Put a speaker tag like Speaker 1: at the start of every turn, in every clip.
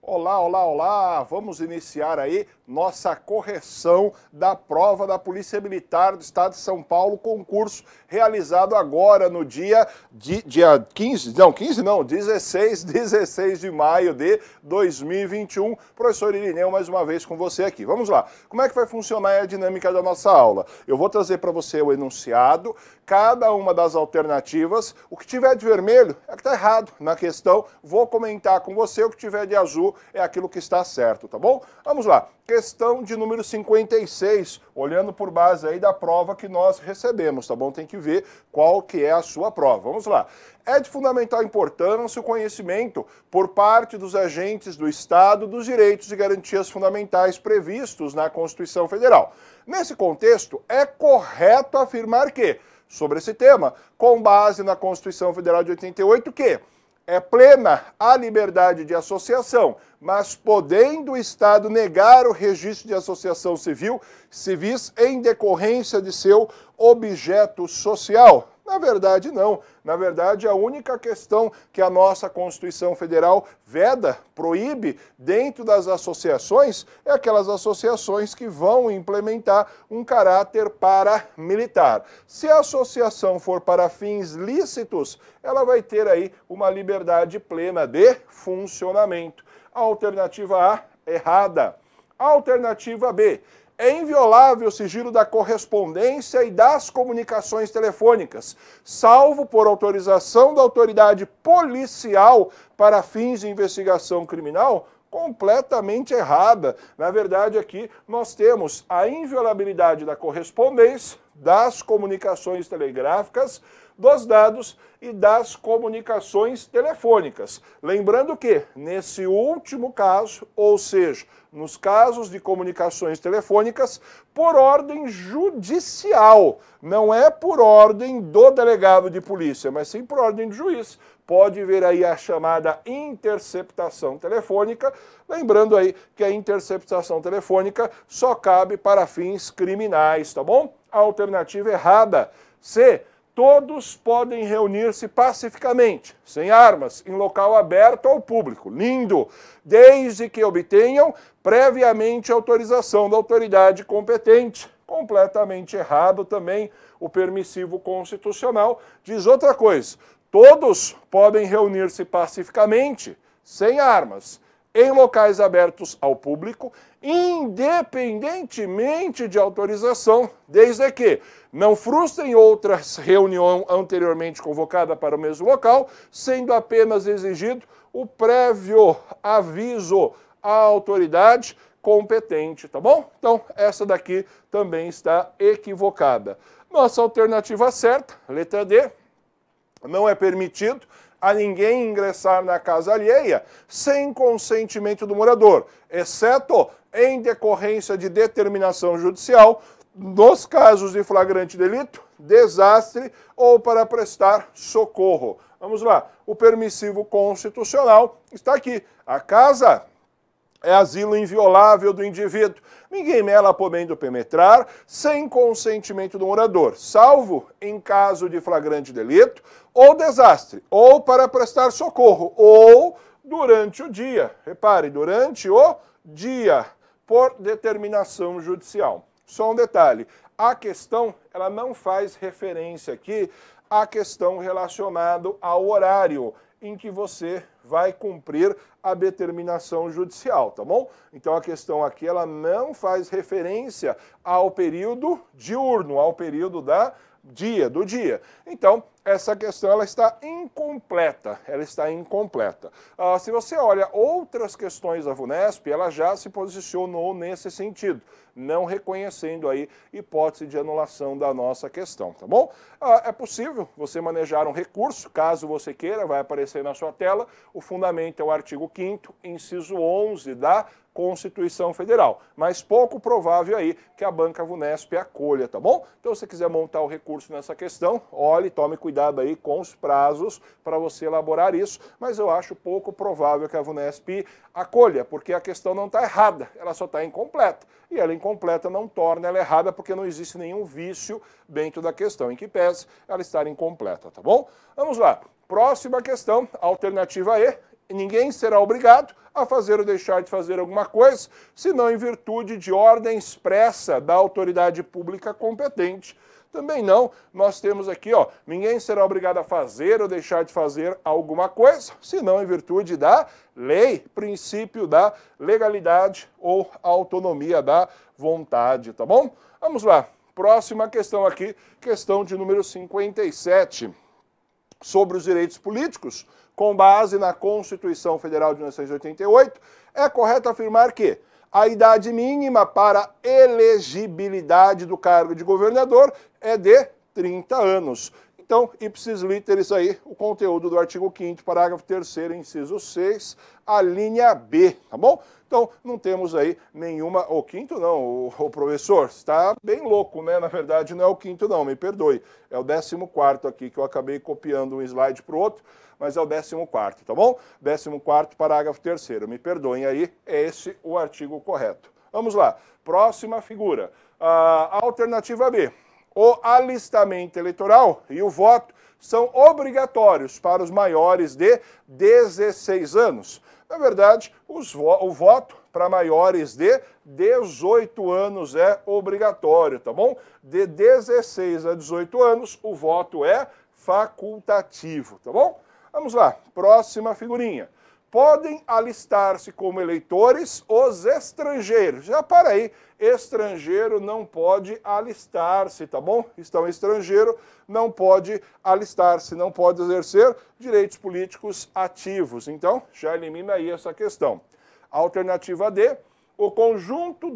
Speaker 1: Olá, olá, olá! Vamos iniciar aí nossa correção da prova da Polícia Militar do Estado de São Paulo, concurso realizado agora no dia 16 de maio de 2021. Professor Irineu, mais uma vez com você aqui. Vamos lá. Como é que vai funcionar a dinâmica da nossa aula? Eu vou trazer para você o enunciado, cada uma das alternativas. O que tiver de vermelho é que está errado na questão. Vou comentar com você, o que tiver de azul é aquilo que está certo, tá bom? Vamos lá. Questão de número 56, olhando por base aí da prova que nós recebemos, tá bom? Tem que ver qual que é a sua prova. Vamos lá. É de fundamental importância o conhecimento por parte dos agentes do Estado dos direitos e garantias fundamentais previstos na Constituição Federal. Nesse contexto, é correto afirmar que, sobre esse tema, com base na Constituição Federal de 88, que é plena a liberdade de associação, mas podendo o Estado negar o registro de associação civis em decorrência de seu objeto social? Na verdade, não. Na verdade, a única questão que a nossa Constituição Federal veda, proíbe dentro das associações, é aquelas associações que vão implementar um caráter paramilitar. Se a associação for para fins lícitos, ela vai ter aí uma liberdade plena de funcionamento. A alternativa A, errada. A alternativa B, é inviolável o sigilo da correspondência e das comunicações telefônicas, salvo por autorização da autoridade policial para fins de investigação criminal? Completamente errada. Na verdade, aqui nós temos a inviolabilidade da correspondência, das comunicações telegráficas, dos dados e das comunicações telefônicas. Lembrando que, nesse último caso, ou seja, nos casos de comunicações telefônicas, por ordem judicial, não é por ordem do delegado de polícia, mas sim por ordem do juiz. Pode ver aí a chamada interceptação telefônica, lembrando aí que a interceptação telefônica só cabe para fins criminais, tá bom? A alternativa errada. C. Todos podem reunir-se pacificamente, sem armas, em local aberto ao público. Lindo! Desde que obtenham previamente autorização da autoridade competente. Completamente errado também. O permissivo constitucional diz outra coisa. Todos podem reunir-se pacificamente, sem armas, em locais abertos ao público, independentemente de autorização, desde que não frustrem outra reunião anteriormente convocada para o mesmo local, sendo apenas exigido o prévio aviso à autoridade competente, tá bom? Então, essa daqui também está equivocada. Nossa alternativa certa, letra D, não é permitido a ninguém ingressar na casa alheia sem consentimento do morador, exceto em decorrência de determinação judicial, nos casos de flagrante delito, desastre ou para prestar socorro. Vamos lá, o permissivo constitucional está aqui. A casa é asilo inviolável do indivíduo. Ninguém nela podendo penetrar sem consentimento do morador, salvo em caso de flagrante delito ou desastre, ou para prestar socorro, ou durante o dia. Repare, durante o dia, por determinação judicial. Só um detalhe, a questão ela não faz referência aqui à questão relacionada ao horário em que você vai cumprir a determinação judicial, tá bom? Então a questão aqui ela não faz referência ao período diurno, ao período do dia. Então, essa questão ela está incompleta, se você olha outras questões da VUNESP, ela já se posicionou nesse sentido, não reconhecendo aí hipótese de anulação da nossa questão, tá bom? É possível você manejar um recurso, caso você queira, vai aparecer na sua tela, o fundamento é o artigo 5º, inciso 11 da Constituição Federal, mas pouco provável aí que a banca VUNESP acolha, tá bom? Então, se você quiser montar o recurso nessa questão, olhe, tome cuidado aí com os prazos para você elaborar isso, mas eu acho pouco provável que a VUNESP acolha, porque a questão não está errada, ela só está incompleta, e ela incompleta não torna ela errada, porque não existe nenhum vício dentro da questão, em que pese ela estar incompleta, tá bom? Vamos lá, próxima questão, alternativa E, ninguém será obrigado a fazer ou deixar de fazer alguma coisa, senão em virtude de ordem expressa da autoridade pública competente. Também não, nós temos aqui, ó, ninguém será obrigado a fazer ou deixar de fazer alguma coisa, senão em virtude da lei, princípio da legalidade ou autonomia da vontade, tá bom? Vamos lá, próxima questão aqui, questão de número 57, sobre os direitos políticos, com base na Constituição Federal de 1988, é correto afirmar que a idade mínima para elegibilidade do cargo de governador é de 30 anos. Então, ipsis literis aí, o conteúdo do artigo 5º, parágrafo 3º, inciso 6, a linha B, tá bom? Então, não temos aí nenhuma... O quinto não, o professor está bem louco, né? Na verdade, não é o quinto não, me perdoe. É o 14º aqui, que eu acabei copiando um slide para o outro, mas é o 14º, tá bom? 14º, parágrafo 3º. Me perdoem aí, é esse o artigo correto. Vamos lá, próxima figura. A alternativa B. O alistamento eleitoral e o voto são obrigatórios para os maiores de 16 anos. Na verdade, o voto para maiores de 18 anos é obrigatório, tá bom? De 16 a 18 anos, o voto é facultativo, tá bom? Vamos lá, próxima figurinha. Podem alistar-se como eleitores os estrangeiros. Já para aí, estrangeiro não pode alistar-se, tá bom? Então, estrangeiro não pode alistar-se, não pode exercer direitos políticos ativos. Então, já elimina aí essa questão. Alternativa D, o conjunto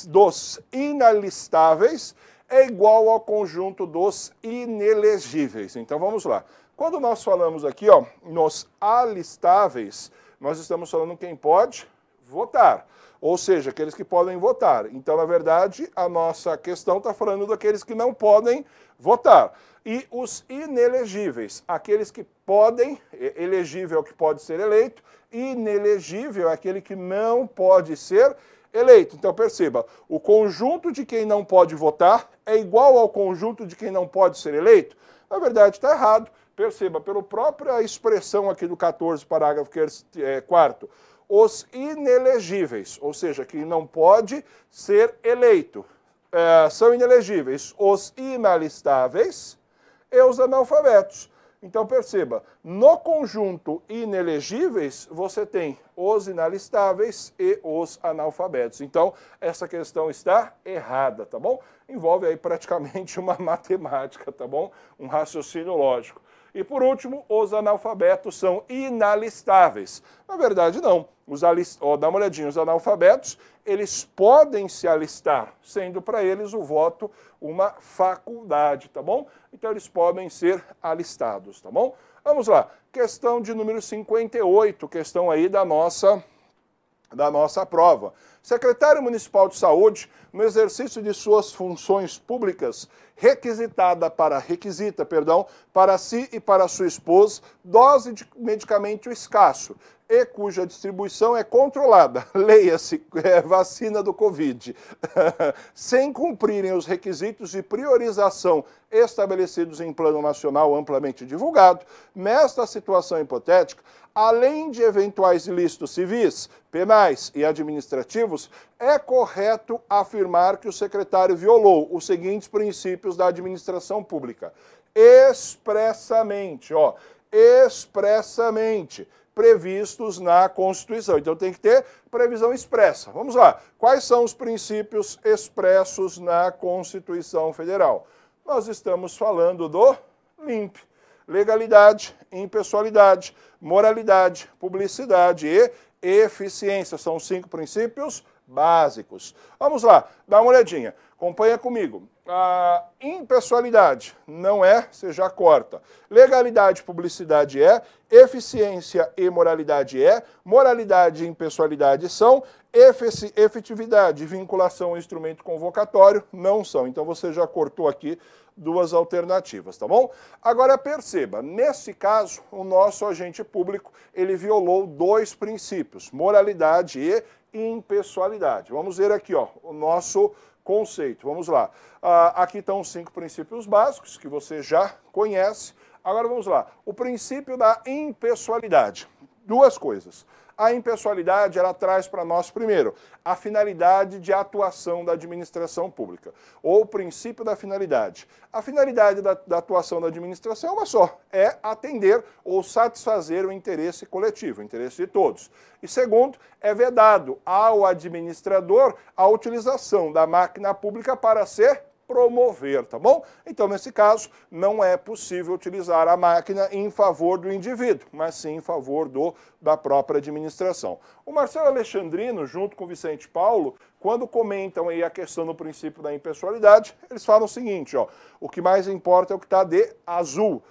Speaker 1: dos inalistáveis é igual ao conjunto dos inelegíveis. Então, vamos lá. Quando nós falamos aqui, ó, nos alistáveis, nós estamos falando quem pode votar, ou seja, aqueles que podem votar. Então, na verdade, a nossa questão está falando daqueles que não podem votar. E os inelegíveis, aqueles que podem, elegível é o que pode ser eleito, inelegível é aquele que não pode ser eleito. Então, perceba, o conjunto de quem não pode votar é igual ao conjunto de quem não pode ser eleito? Na verdade, está errado. Perceba, pela própria expressão aqui do 14, parágrafo 4º, os inelegíveis, ou seja, quem não pode ser eleito, são inelegíveis os inalistáveis e os analfabetos. Então, perceba, no conjunto inelegíveis, você tem os inalistáveis e os analfabetos. Então, essa questão está errada, tá bom? Envolve aí praticamente uma matemática, tá bom? Um raciocínio lógico. E por último, os analfabetos são inalistáveis. Na verdade, não. Dá uma olhadinha, os analfabetos, eles podem se alistar, sendo para eles o voto uma faculdade, tá bom? Então, eles podem ser alistados, tá bom? Vamos lá, questão de número 58, questão aí da nossa prova. Secretário Municipal de Saúde, no exercício de suas funções públicas, requisita para si e para sua esposa dose de medicamento escasso e cuja distribuição é controlada, leia-se, vacina do Covid, sem cumprirem os requisitos de priorização estabelecidos em plano nacional amplamente divulgado, nesta situação hipotética, além de eventuais ilícitos civis, penais e administrativos, é correto afirmar que o secretário violou os seguintes princípios da administração pública. Expressamente, previstos na Constituição. Então tem que ter previsão expressa. Vamos lá. Quais são os princípios expressos na Constituição Federal? Nós estamos falando do LIMP. Legalidade, impessoalidade, moralidade, publicidade e eficiência. São 5 princípios básicos. Vamos lá, dá uma olhadinha. Acompanha comigo. A impessoalidade não é, você já corta. Legalidade, publicidade é, eficiência e moralidade é, moralidade e impessoalidade são, efetividade e vinculação ao instrumento convocatório não são. Então você já cortou aqui 2 alternativas, tá bom? Agora perceba, nesse caso, o nosso agente público, ele violou 2 princípios, moralidade e impessoalidade. Vamos ver aqui, ó, o nosso conceito. Vamos lá. Aqui estão os 5 princípios básicos que você já conhece. Agora vamos lá. O princípio da impessoalidade. Duas coisas. A impessoalidade, ela traz para nós, primeiro, a finalidade de atuação da administração pública, ou o princípio da finalidade. A finalidade da atuação da administração é uma só, é atender ou satisfazer o interesse coletivo, o interesse de todos. E segundo, é vedado ao administrador a utilização da máquina pública para ser promover, tá bom? Então, nesse caso, não é possível utilizar a máquina em favor do indivíduo, mas sim em favor da própria administração. O Marcelo Alexandrino, junto com o Vicente Paulo, quando comentam aí a questão do princípio da impessoalidade, eles falam o seguinte, ó, o que mais importa é o que está de azul.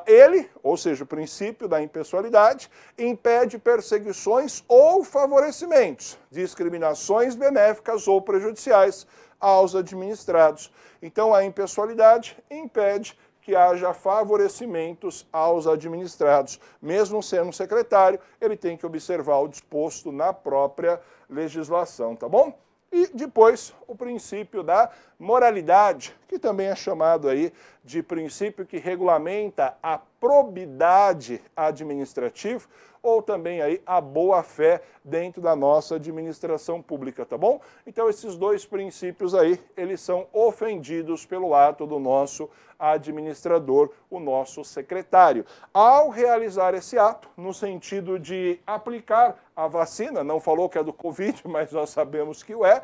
Speaker 1: Ele, ou seja, o princípio da impessoalidade, impede perseguições ou favorecimentos, discriminações benéficas ou prejudiciais aos administrados. Então, a impessoalidade impede que haja favorecimentos aos administrados. Mesmo sendo secretário, ele tem que observar o disposto na própria legislação, tá bom? E depois, o princípio da moralidade, que também é chamado aí de princípio que regulamenta a probidade administrativa, ou também aí a boa-fé dentro da nossa administração pública, tá bom? Então esses dois princípios aí, eles são ofendidos pelo ato do nosso administrador, o nosso secretário. Ao realizar esse ato, no sentido de aplicar a vacina, não falou que é do Covid, mas nós sabemos que o é,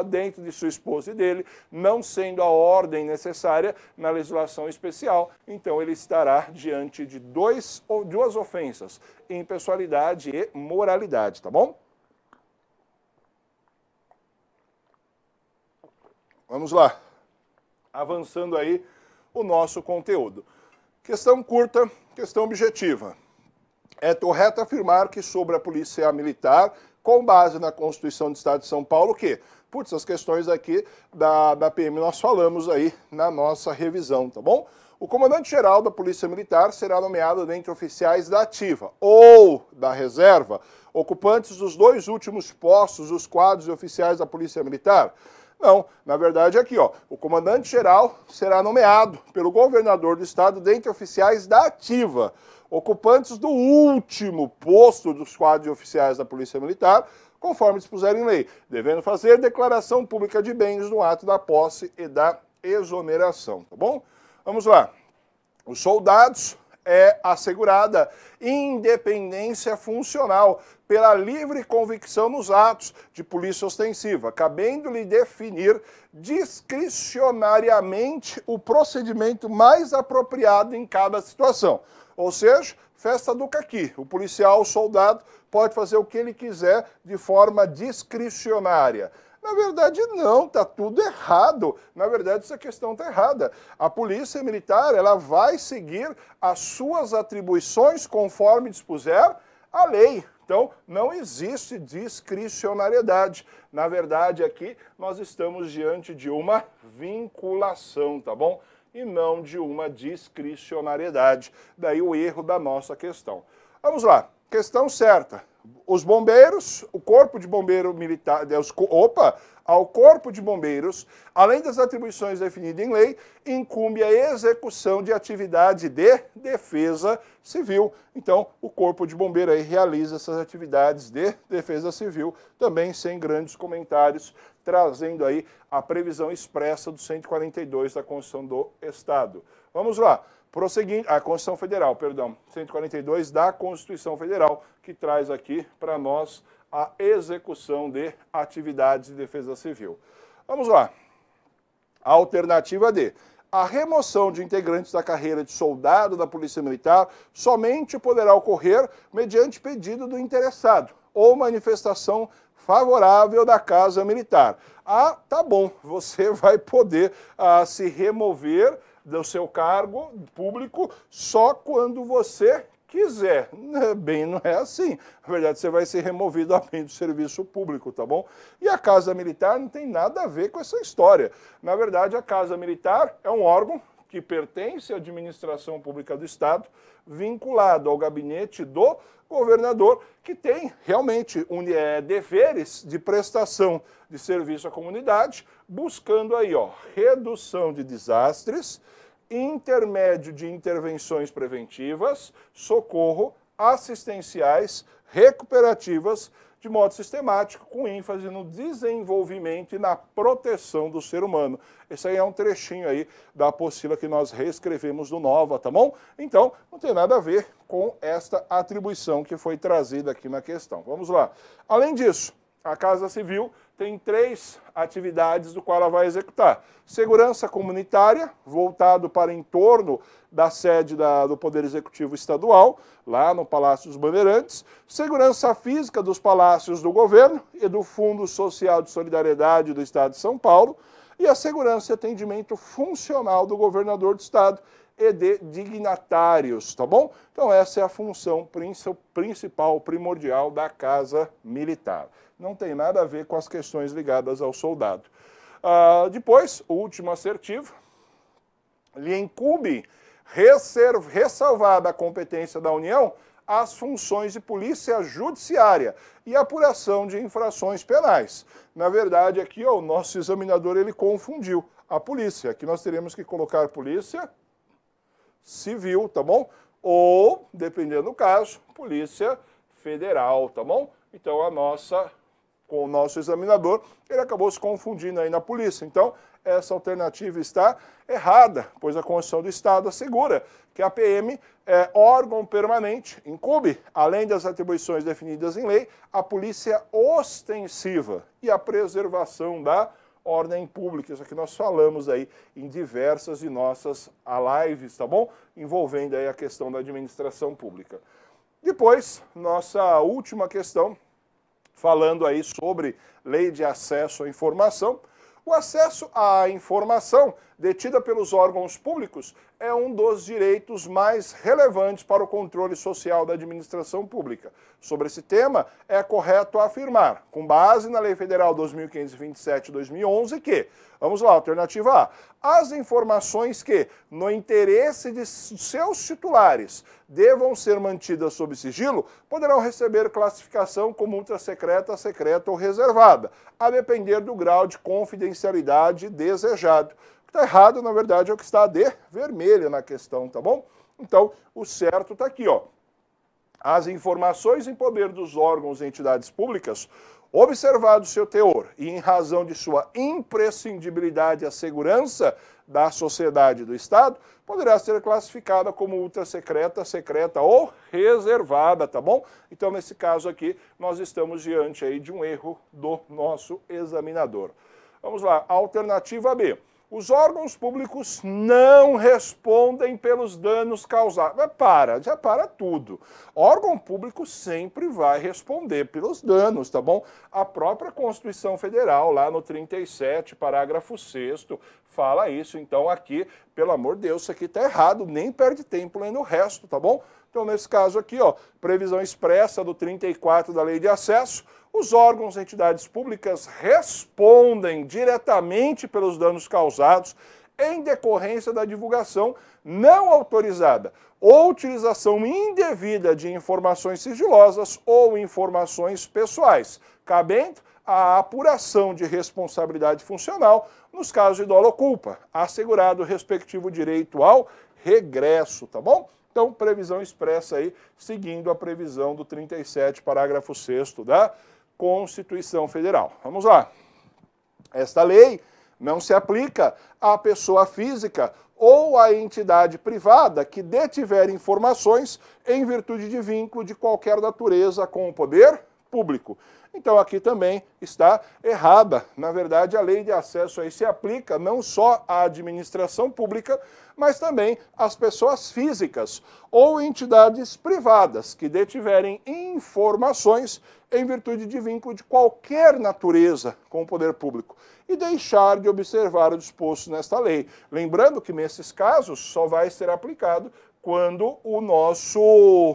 Speaker 1: dentro de sua esposa e dele, não sendo a ordem necessária na legislação especial, então ele estará diante de duas ofensas, impessoalidade e moralidade, tá bom? Vamos lá, avançando aí o nosso conteúdo. Questão curta, questão objetiva. É correto afirmar que sobre a Polícia Militar, com base na Constituição do Estado de São Paulo, que, putz, as questões aqui da PM nós falamos aí na nossa revisão, tá bom? O comandante-geral da Polícia Militar será nomeado dentre oficiais da ativa ou da reserva, ocupantes dos dois últimos postos dos quadros de oficiais da Polícia Militar. Não, na verdade é aqui, ó, o comandante-geral será nomeado pelo governador do estado dentre oficiais da ativa, ocupantes do último posto dos quadros de oficiais da Polícia Militar, conforme dispuser em lei, devendo fazer declaração pública de bens no ato da posse e da exoneração, tá bom? Vamos lá. Os soldados é assegurada independência funcional pela livre convicção nos atos de polícia ostensiva, cabendo-lhe definir discricionariamente o procedimento mais apropriado em cada situação. Ou seja, festa do caqui. O policial, o soldado, pode fazer o que ele quiser de forma discricionária. Na verdade, não, está tudo errado. Na verdade, essa questão está errada. A Polícia Militar, ela vai seguir as suas atribuições conforme dispuser a lei. Então, não existe discricionariedade. Na verdade, aqui nós estamos diante de uma vinculação, tá bom? E não de uma discricionariedade. Daí o erro da nossa questão. Vamos lá, questão certa. Os bombeiros, o Corpo de Bombeiro Militar, ao Corpo de Bombeiros, além das atribuições definidas em lei, incumbe a execução de atividade de defesa civil. Então, o Corpo de Bombeiro aí realiza essas atividades de defesa civil, também sem grandes comentários, trazendo aí a previsão expressa do 142 da Constituição do Estado. Vamos lá. Prosseguindo, a Constituição Federal, perdão, 142 da Constituição Federal, que traz aqui para nós a execução de atividades de defesa civil. Vamos lá. A alternativa D. A remoção de integrantes da carreira de soldado da Polícia Militar somente poderá ocorrer mediante pedido do interessado ou manifestação favorável da Casa Militar. Ah, tá bom, você vai poder se remover do seu cargo público só quando você quiser. Bem, não é assim. Na verdade, você vai ser removido a bem do serviço público, tá bom? E a Casa Militar não tem nada a ver com essa história. Na verdade, a Casa Militar é um órgão que pertence à administração pública do Estado, vinculado ao gabinete do governador, que tem realmente deveres de prestação de serviço à comunidade, buscando aí, ó, redução de desastres, intermédio de intervenções preventivas, socorro assistenciais, recuperativas, de modo sistemático, com ênfase no desenvolvimento e na proteção do ser humano. Esse aí é um trechinho aí da apostila que nós reescrevemos do Nova, tá bom? Então, não tem nada a ver com esta atribuição que foi trazida aqui na questão. Vamos lá. Além disso, a Casa Civil tem 3 atividades do qual ela vai executar. Segurança comunitária, voltado para em torno da sede do Poder Executivo Estadual, lá no Palácio dos Bandeirantes. Segurança física dos palácios do governo e do Fundo Social de Solidariedade do Estado de São Paulo. E a segurança e atendimento funcional do governador do Estado e de dignatários, tá bom? Então essa é a função principal, primordial da Casa Militar. Não tem nada a ver com as questões ligadas ao soldado. Depois, o último assertivo, lhe incumbe ressalvada a competência da União as funções de polícia judiciária e apuração de infrações penais. Na verdade, aqui ó, o nosso examinador ele confundiu a polícia. Aqui nós teremos que colocar polícia civil, tá bom? Ou, dependendo do caso, polícia federal, tá bom? Então com o nosso examinador, ele acabou se confundindo aí na polícia. Então, essa alternativa está errada, pois a Constituição do Estado assegura que a PM é órgão permanente, incumbe, além das atribuições definidas em lei, a polícia ostensiva e a preservação da ordem pública. Isso aqui nós falamos aí em diversas de nossas lives, tá bom? Envolvendo aí a questão da administração pública. Depois, nossa última questão, falando aí sobre lei de acesso à informação. O acesso à informação detida pelos órgãos públicos é um dos direitos mais relevantes para o controle social da administração pública. Sobre esse tema, é correto afirmar, com base na Lei Federal 2527/2011, que, vamos lá, alternativa A, as informações que, no interesse de seus titulares, devam ser mantidas sob sigilo, poderão receber classificação como ultrasecreta, secreta ou reservada, a depender do grau de confidencialidade desejado. O que está errado, na verdade, é o que está de vermelho na questão, tá bom? Então, o certo está aqui, ó. As informações em poder dos órgãos e entidades públicas, observado seu teor e em razão de sua imprescindibilidade à segurança da sociedade e do Estado, poderá ser classificada como ultrasecreta, secreta ou reservada, tá bom? Então, nesse caso aqui, nós estamos diante aí de um erro do nosso examinador. Vamos lá, alternativa B. Os órgãos públicos não respondem pelos danos causados. Mas já para tudo. Órgão público sempre vai responder pelos danos, tá bom? A própria Constituição Federal, lá no 37, parágrafo 6º, fala isso. Então aqui, pelo amor de Deus, isso aqui tá errado, nem perde tempo lendo o resto, tá bom? Então nesse caso aqui, ó, previsão expressa do 34 da Lei de Acesso, os órgãos e entidades públicas respondem diretamente pelos danos causados em decorrência da divulgação não autorizada ou utilização indevida de informações sigilosas ou informações pessoais, cabendo a apuração de responsabilidade funcional nos casos de dolo ou culpa, assegurado o respectivo direito ao regresso, tá bom? Então, previsão expressa aí, seguindo a previsão do 37, parágrafo 6º da Constituição Federal. Vamos lá. Esta lei não se aplica à pessoa física ou à entidade privada que detiver informações em virtude de vínculo de qualquer natureza com o poder público. Então aqui também está errada. Na verdade, a lei de acesso aí se aplica não só à administração pública, mas também às pessoas físicas ou entidades privadas que detiverem informações em virtude de vínculo de qualquer natureza com o poder público e deixar de observar o disposto nesta lei. Lembrando que nesses casos só vai ser aplicado quando o nosso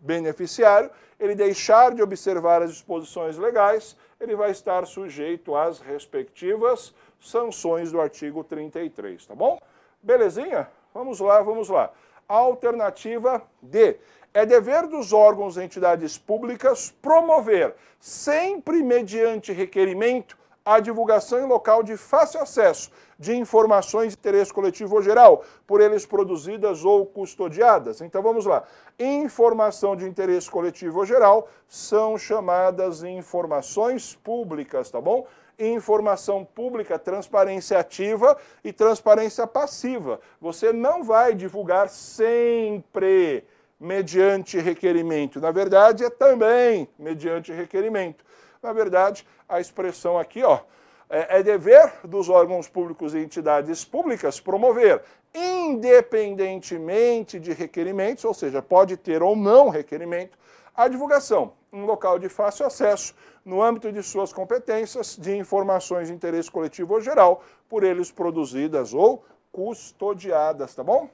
Speaker 1: beneficiário ele deixar de observar as disposições legais, ele vai estar sujeito às respectivas sanções do artigo 33, tá bom? Belezinha? Vamos lá, vamos lá. Alternativa D. É dever dos órgãos e entidades públicas promover, sempre mediante requerimento, a divulgação em local de fácil acesso de informações de interesse coletivo ou geral, por eles produzidas ou custodiadas. Então vamos lá. Informação de interesse coletivo ou geral são chamadas informações públicas, tá bom? Informação pública, transparência ativa e transparência passiva. Você não vai divulgar sempre mediante requerimento. Na verdade, é também mediante requerimento. Na verdade, a expressão aqui, ó, é dever dos órgãos públicos e entidades públicas promover, independentemente de requerimentos, ou seja, pode ter ou não requerimento, a divulgação em local de fácil acesso, no âmbito de suas competências, de informações de interesse coletivo ou geral, por eles produzidas ou custodiadas, tá bom?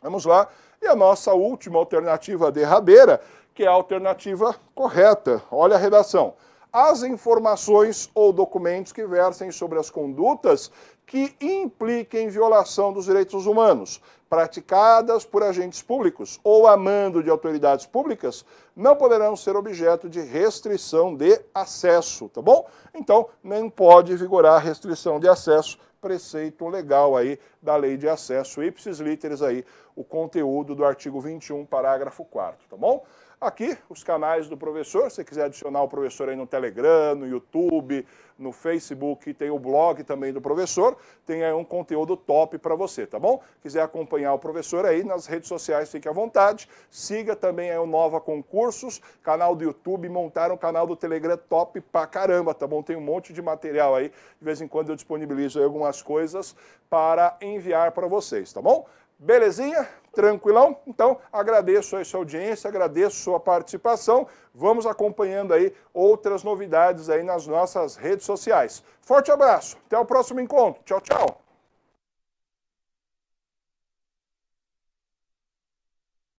Speaker 1: Vamos lá. E a nossa última alternativa derradeira, que é a alternativa correta. Olha a redação. As informações ou documentos que versem sobre as condutas que impliquem violação dos direitos humanos, praticadas por agentes públicos ou a mando de autoridades públicas, não poderão ser objeto de restrição de acesso, tá bom? Então, nem pode vigorar restrição de acesso, preceito legal aí da Lei de Acesso, ipsis literis aí, o conteúdo do artigo 21, parágrafo 4º, tá bom? Aqui, os canais do professor, se você quiser adicionar o professor aí no Telegram, no YouTube, no Facebook, tem o blog também do professor, tem aí um conteúdo top para você, tá bom? Quiser acompanhar o professor aí nas redes sociais, fique à vontade. Siga também aí o Nova Concursos, canal do YouTube, montaram um canal do Telegram top pra caramba, tá bom? Tem um monte de material aí, de vez em quando eu disponibilizo aí algumas coisas para enviar para vocês, tá bom? Belezinha? Tranquilão? Então, agradeço a sua audiência, agradeço a sua participação. Vamos acompanhando aí outras novidades aí nas nossas redes sociais. Forte abraço, até o próximo encontro. Tchau, tchau.